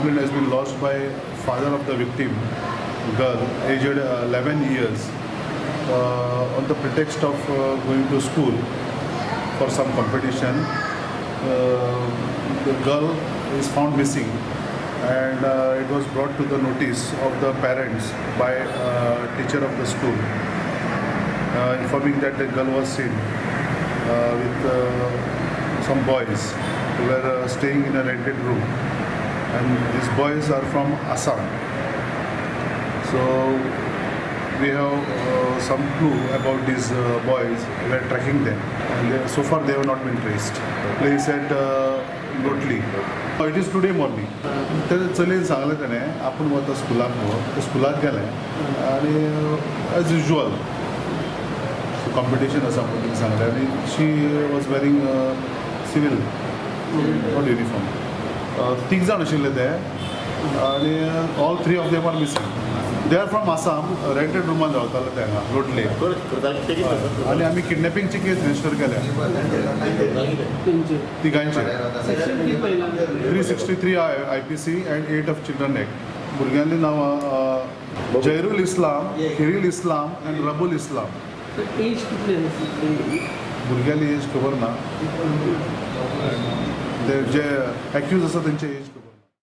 Has been lost by father of the victim, girl, aged 11 years, on the pretext of going to school for some competition. The girl is found missing, and it was brought to the notice of the parents by teacher of the school, informing that the girl was seen with some boys who were staying in a rented room. And these boys are from Assam. So we have some clue about these boys. We are tracking them, and so far they have not been traced. Place at Lotli. It is today morning. तर चलयेन सांगलें ताणें आपूण वता स्कुलाक गो स्कुलाक गेलें आनी एज युजल कॉम्पिटिशन आसा म्हणून सांगलें आनी she was wearing civil not uniform. तीग जाण आशिल्ले ते आनी all three of them are missing. They are from Assam. Rented रुमान रावताले ते हांगा लोटले आनी आमी किडनॅपिंगची केस रजिस्टर केल्या तिगांयचे 363 IPC and 8 of children act. भुरग्यांनी नांवां जैरुल इस्लाम, हिरील इस्लाम एंड रबुल इस्लाम. एज कितली भुरग्यांनी एज खबर ना. जे एक्यूज आसा तेंचे एज